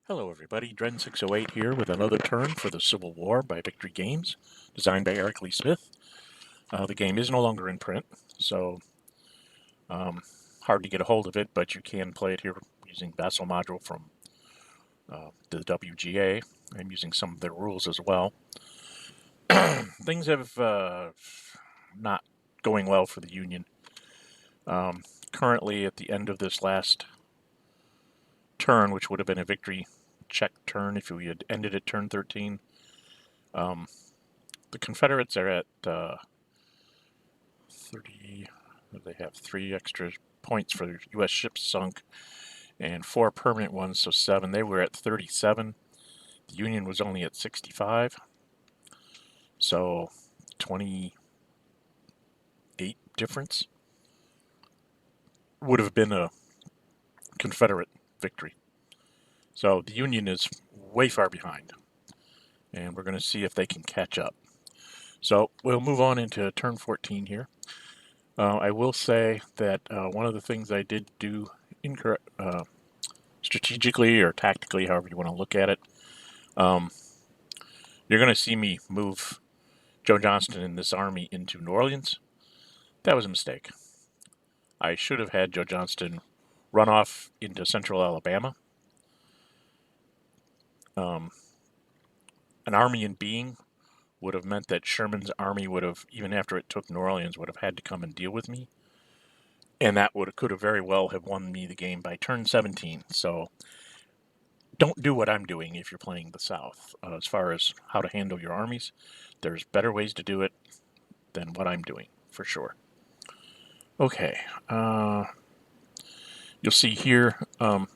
Hello everybody, Dren608 here with another turn for the Civil War by Victory Games, designed by Eric Lee Smith. The game is no longer in print, so hard to get a hold of it, but you can play it here using Vassal module from the WGA. I'm using some of their rules as well. Things have not going well for the Union. Currently at the end of this last turn, which would have been a victory check turn if we had ended at turn 13, the Confederates are at 30. They have 3 extra points for U.S. ships sunk and 4 permanent ones, so 7. They were at 37. The Union was only at 65. So 28 difference would have been a Confederate victory. So the Union is way far behind, and we're going to see if they can catch up. So we'll move on into turn 14 here. I will say that one of the things I did do incorrect, strategically or tactically, however you want to look at it, you're going to see me move Joe Johnston and this army into New Orleans. That was a mistake. I should have had Joe Johnston run off into central Alabama. An army in being would have meant that Sherman's army would have, even after it took New Orleans, would have had to come and deal with me. And that could have very well have won me the game by turn 17. So don't do what I'm doing if you're playing the South. As far as how to handle your armies, there's better ways to do it than what I'm doing, for sure. Okay. You'll see here I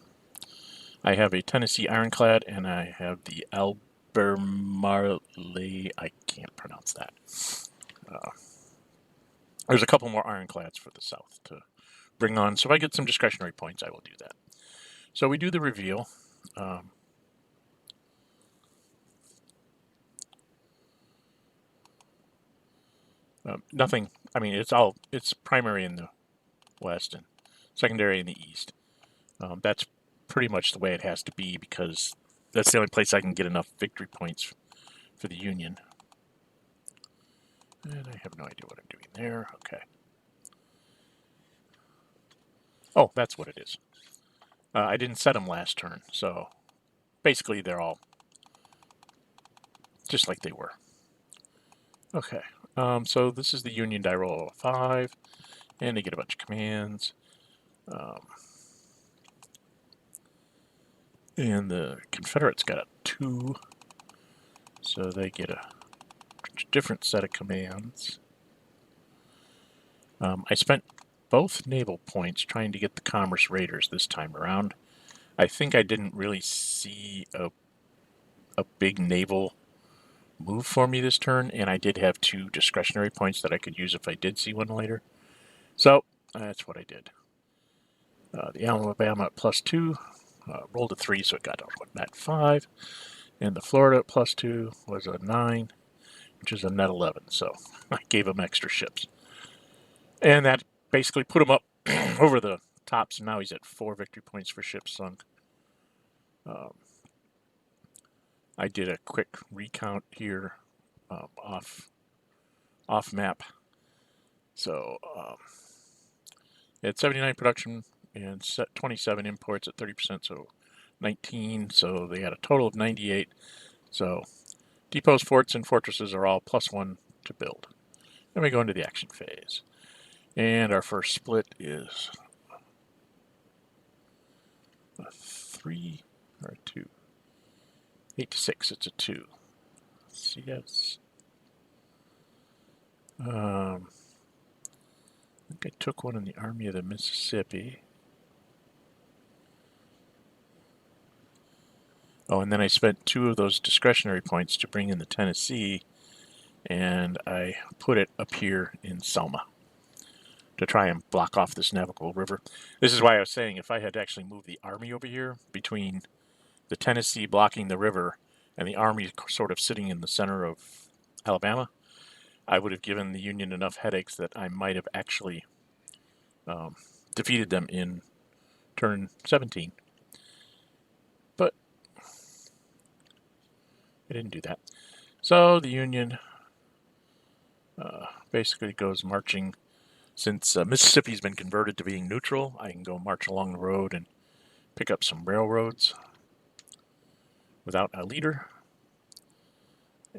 have a Tennessee Ironclad and I have the Albemarle. I can't pronounce that. There's a couple more Ironclads for the South to bring on. So if I get some discretionary points, I will do that. So we do the reveal. Nothing, I mean, it's primary in the west and secondary in the east. That's pretty much the way it has to be because that's the only place I can get enough victory points for the Union. And I have no idea what I'm doing there. Okay. Oh, that's what it is. I didn't set them last turn, so basically they're all just like they were. Okay. So this is the Union die roll 5, and they get a bunch of commands. And the Confederates got a 2, so they get a different set of commands. I spent both naval points trying to get the Commerce Raiders this time around. I think I didn't really see a big naval move for me this turn, and I did have 2 discretionary points that I could use if I did see one later. So that's what I did. The Alabama at +2 rolled a 3, so it got net 5, and the Florida at +2 was a 9, which is a net 11. So I gave him extra ships, and that basically put him up over the top. So now he's at 4 victory points for ships sunk. I did a quick recount here off map. So it's 79 production and 27 imports at 30%, so 19. So they had a total of 98. So depots, forts, and fortresses are all +1 to build. Then we go into the action phase. And our first split is a 3 or a 2. 8 to 6, it's a 2. CS. I think I took one in the Army of the Mississippi. Oh, and then I spent 2 of those discretionary points to bring in the Tennessee, and I put it up here in Selma to try and block off this navigable river. This is why I was saying if I had actually moved the army over here between the Tennessee blocking the river and the army sort of sitting in the center of Alabama, I would have given the Union enough headaches that I might have actually defeated them in turn 17. But I didn't do that. So the Union basically goes marching. Since Mississippi's been converted to being neutral, I can go march along the road and pick up some railroads without a leader.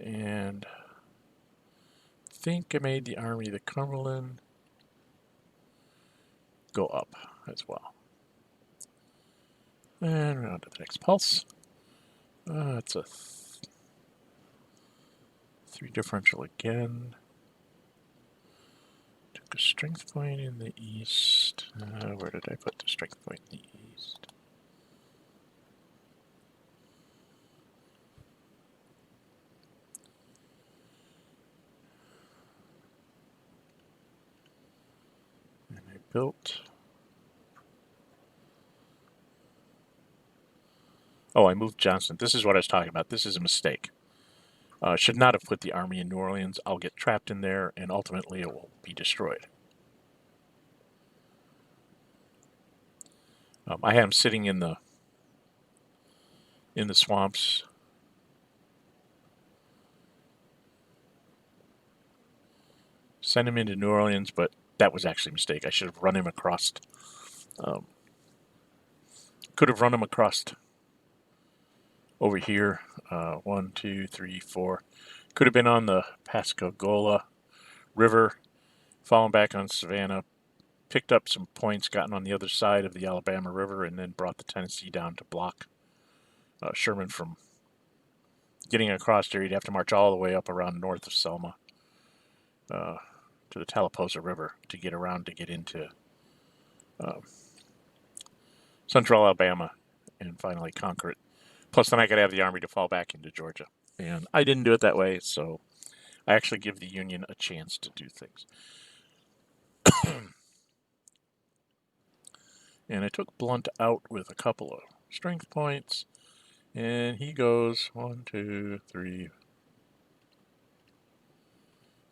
And I think I made the Army of the Cumberland go up as well. And we're on to the next pulse. It's a 3 differential again. Took a strength point in the east. Where did I put the strength point in the east? And I built... Oh, I moved Johnston. This is what I was talking about. This is a mistake. Should not have put the army in New Orleans. I'll get trapped in there, and ultimately it will be destroyed. I had him sitting in the swamps. Send him into New Orleans, but that was actually a mistake. I should have run him across. Could have run him across over here. 1, 2, 3, 4. Could have been on the Pascagoula River, fallen back on Savannah, picked up some points, gotten on the other side of the Alabama River, and then brought the Tennessee down to block Sherman from getting across there. He'd have to march all the way up around north of Selma to the Tallapoosa River to get around to get into central Alabama and finally conquer it. Plus, then I could have the army to fall back into Georgia. And I didn't do it that way, so I actually give the Union a chance to do things. And I took Blunt out with a couple of strength points. And he goes 1, 2, 3.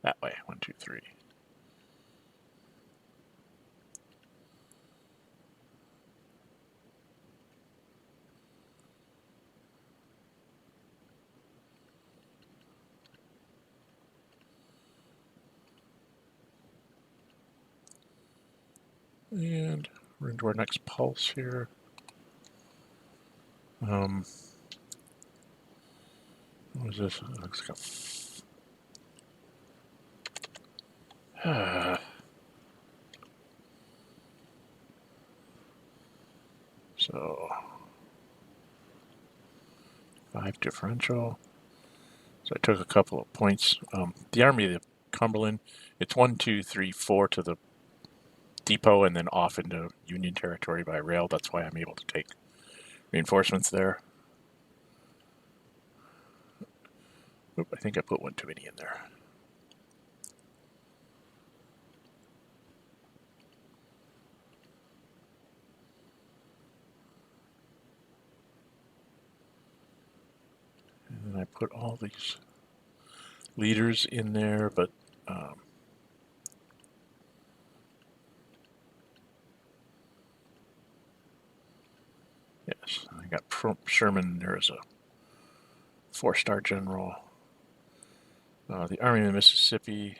That way. 1, 2, 3. And we're into our next pulse here. What was this? It looks like a... So 5 differential. So I took a couple of points. The Army of the Cumberland, it's 1, 2, 3, 4 to the depot and then off into Union territory by rail. That's why I'm able to take reinforcements there. Oop, I think I put one too many in there. And then I put all these leaders in there, but yes, I got Sherman there as a 4-star general. The Army of Mississippi,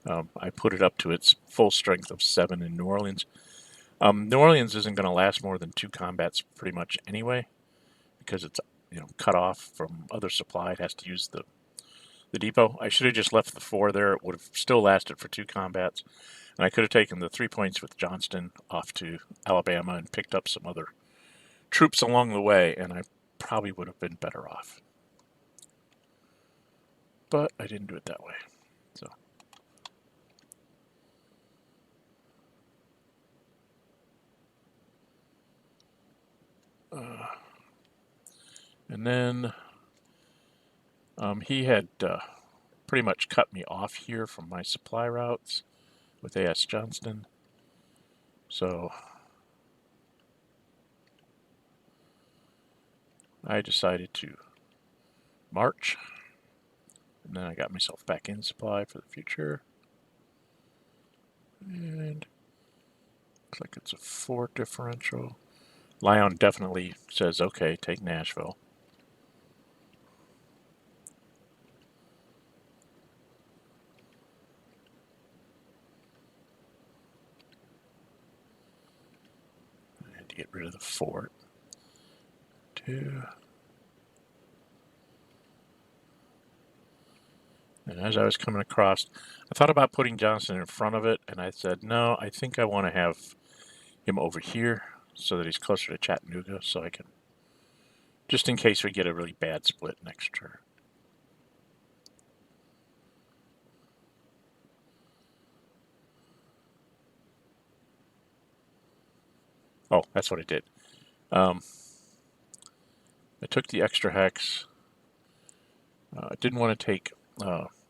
I put it up to its full strength of 7 in New Orleans. New Orleans isn't going to last more than 2 combats pretty much anyway, because it's cut off from other supply. It has to use the depot. I should have just left the 4 there. It would have still lasted for 2 combats. And I could have taken the 3 points with Johnston off to Alabama and picked up some other troops along the way, and I probably would have been better off. But I didn't do it that way. So and then he had pretty much cut me off here from my supply routes with A.S. Johnston. So I decided to march. And then I got myself back in supply for the future. And looks like it's a 4 differential. Lyon definitely says, okay, take Nashville. I had to get rid of the fort. 2. And as I was coming across, I thought about putting Johnson in front of it, and I said, no, I think I want to have him over here so that he's closer to Chattanooga, so I can, just in case we get a really bad split next turn. Oh, that's what I did. I took the extra hex. I didn't want to take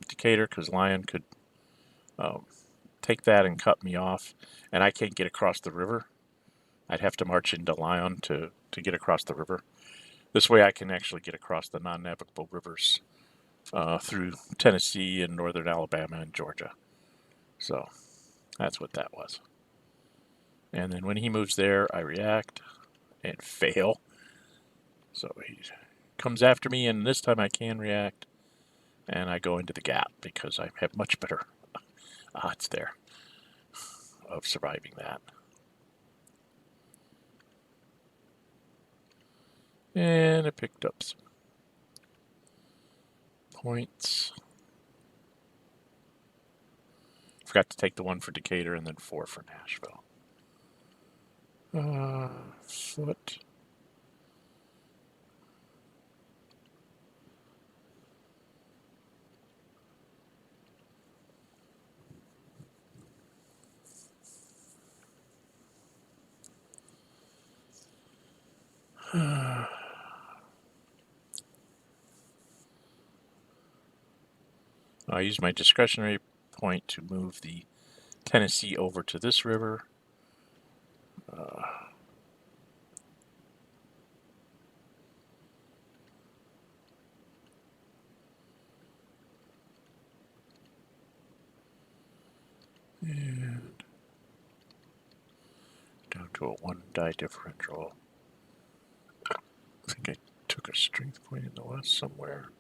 Decatur because Lyon could take that and cut me off, and I can't get across the river. I'd have to march into Lyon to get across the river. This way I can actually get across the non-navigable rivers through Tennessee and northern Alabama and Georgia. So that's what that was. And then when he moves there, I react and fail. So he comes after me, and this time I can react, and I go into the gap because I have much better odds there of surviving that. And I picked up some points. Forgot to take the 1 for Decatur and then 4 for Nashville. Foot. I used my discretionary point to move the Tennessee over to this river. And down to a 1 die differential. I think I took a strength point in the west somewhere.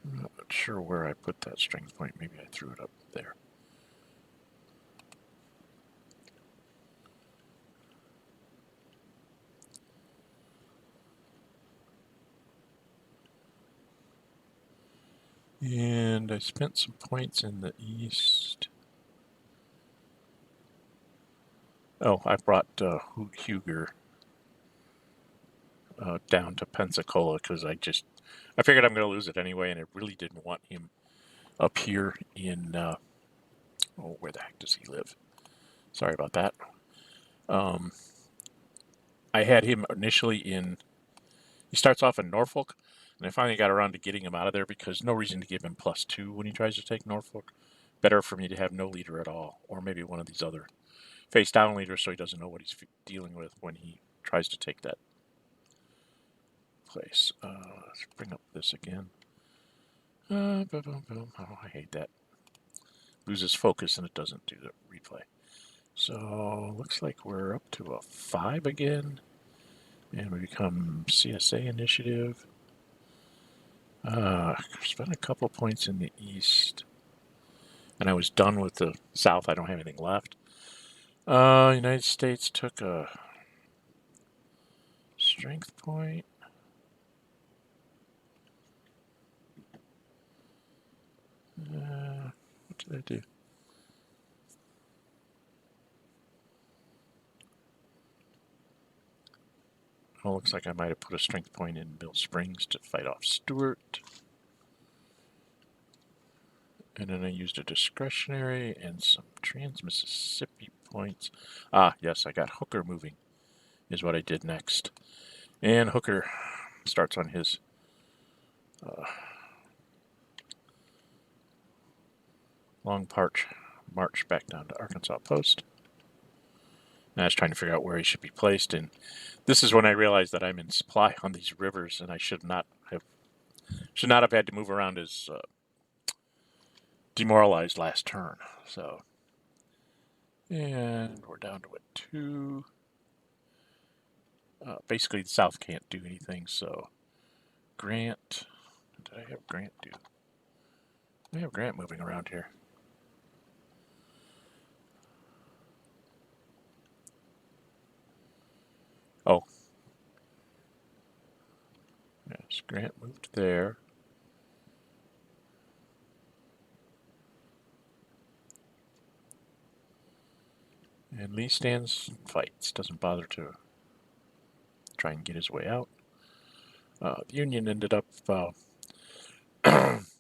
I'm not sure where I put that strength point. Maybe I threw it up there. And I spent some points in the east. Oh, I brought Huger down to Pensacola because I figured I'm going to lose it anyway, and I really didn't want him up here in, where the heck does he live? Sorry about that. I had him initially he starts off in Norfolk, and I finally got around to getting him out of there because no reason to give him +2 when he tries to take Norfolk. Better for me to have no leader at all, or maybe one of these other face down leaders so he doesn't know what he's dealing with when he tries to take that place. Let's bring up this again. Oh, I hate that. Loses focus and it doesn't do the replay. So looks like we're up to a 5 again, and we become CSA initiative. Spent a couple points in the east, and I was done with the south. I don't have anything left. United States took a strength point. What did I do? Oh, looks like I might have put a strength point in Mill Springs to fight off Stewart. And then I used a discretionary and some Trans-Mississippi points. Yes, I got Hooker moving is what I did next. And Hooker starts on his long march back down to Arkansas Post. And I was trying to figure out where he should be placed, and this is when I realized that I'm in supply on these rivers, and I should not have had to move around as demoralized last turn. So, and we're down to a 2. Basically, the South can't do anything, so Grant. Did I have Grant do? I have Grant moving around here. Oh. Yes, Grant moved there. And Lee stands, fights, doesn't bother to try and get his way out. The Union ended up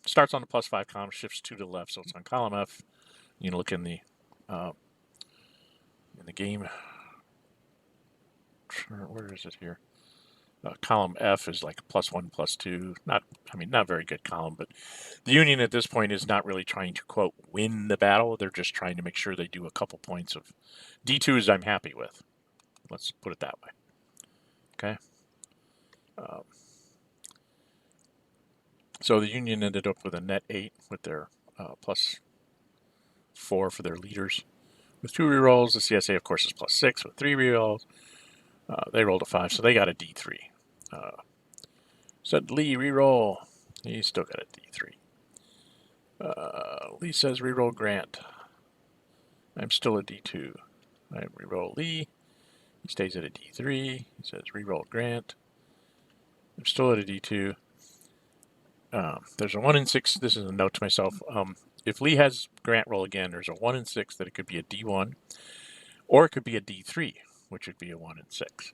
starts on the +5 column, shifts 2 to the left, so it's on column F. You can look in the game. Where is it here? Column F is like +1, +2. Not a very good column, but the Union at this point is not really trying to, quote, win the battle. They're just trying to make sure they do a couple points of D2s I'm happy with. Let's put it that way. Okay. So the Union ended up with a net 8 with their +4 for their leaders. With 2 rerolls, the CSA, of course, is +6 with 3 rerolls. They rolled a 5, so they got a D3. Said Lee, reroll. He still got a D3. Lee says reroll Grant. I'm still a D2. I reroll Lee. He stays at a D3. He says reroll Grant. I'm still at a D2. There's a 1 in 6. This is a note to myself. If Lee has Grant roll again, there's a 1 in 6 that it could be a D1, or it could be a D3, which would be a 1 in 6,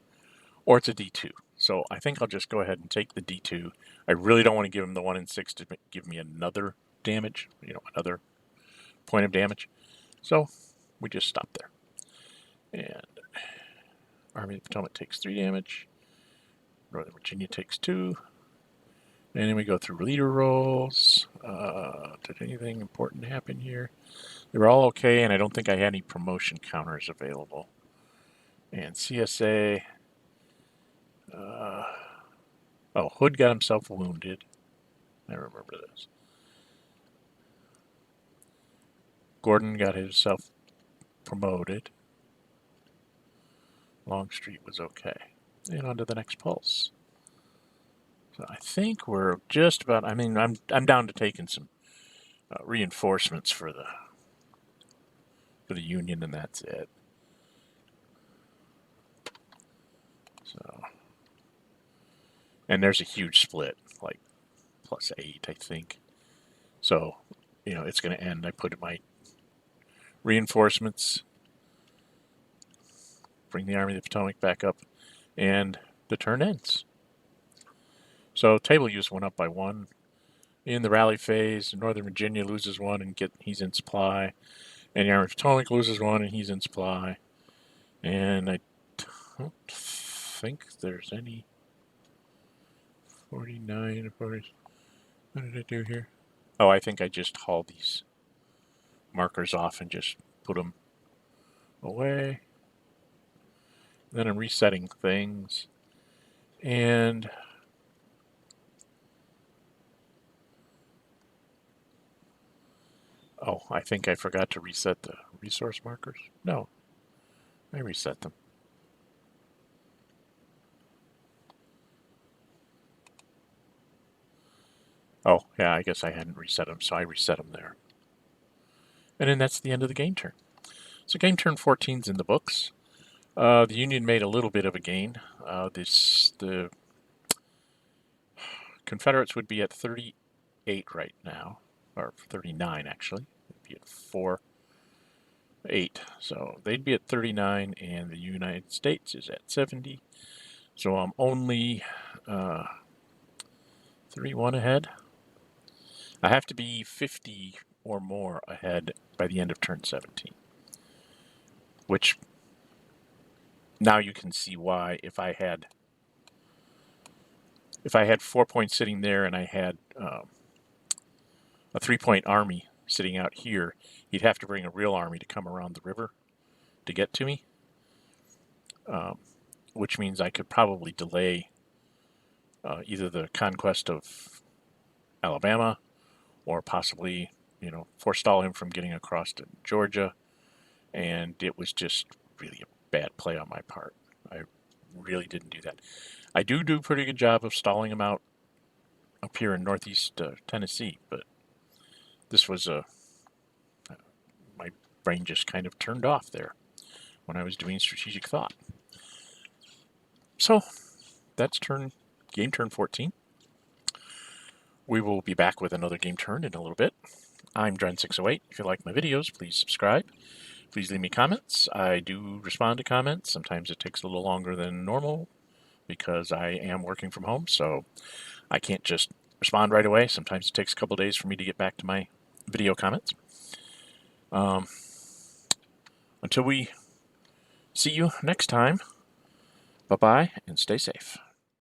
or it's a D2. So I think I'll just go ahead and take the D2. I really don't want to give him the 1 in 6 to give me another damage, another point of damage. So we just stop there. And Army of the Potomac takes 3 damage. Northern Virginia takes 2. And then we go through leader rolls. Did anything important happen here? They were all okay, and I don't think I had any promotion counters available. And CSA... Hood got himself wounded. I remember this. Gordon got himself promoted. Longstreet was okay. And on to the next pulse. So I think we're just about... I'm down to taking some reinforcements for the Union, and that's it. So... And there's a huge split, like +8, I think. So, it's going to end. I put my reinforcements, bring the Army of the Potomac back up, and the turn ends. So table use went up by 1. In the rally phase, Northern Virginia loses 1 and he's in supply. And the Army of the Potomac loses 1 and he's in supply. And I don't think there's any 49 or 40. What did I do here? Oh, I think I just hauled these markers off and just put them away. Then I'm resetting things. And I think I forgot to reset the resource markers. No, I reset them. Oh, yeah, I guess I hadn't reset them, so I reset them there. And then that's the end of the game turn. So game turn 14's in the books. The Union made a little bit of a gain. The Confederates would be at 38 right now, or 39 actually. They'd be at 4-8. So they'd be at 39, and the United States is at 70. So I'm only 3-1 ahead. I have to be 50 or more ahead by the end of turn 17. Which, now you can see why. If I had 4 points sitting there and I had a 3-point army sitting out here, he'd have to bring a real army to come around the river to get to me. Which means I could probably delay either the conquest of Alabama or possibly, forestall him from getting across to Georgia. And it was just really a bad play on my part. I really didn't do that. I do a pretty good job of stalling them out up here in northeast Tennessee, but this was my brain just kind of turned off there when I was doing strategic thought. So that's game turn 14. We will be back with another game turn in a little bit. I'm Dren608. If you like my videos, please subscribe. Please leave me comments. I do respond to comments. Sometimes it takes a little longer than normal because I am working from home, so I can't just respond right away. Sometimes it takes a couple days for me to get back to my video comments. Until we see you next time, bye-bye and stay safe.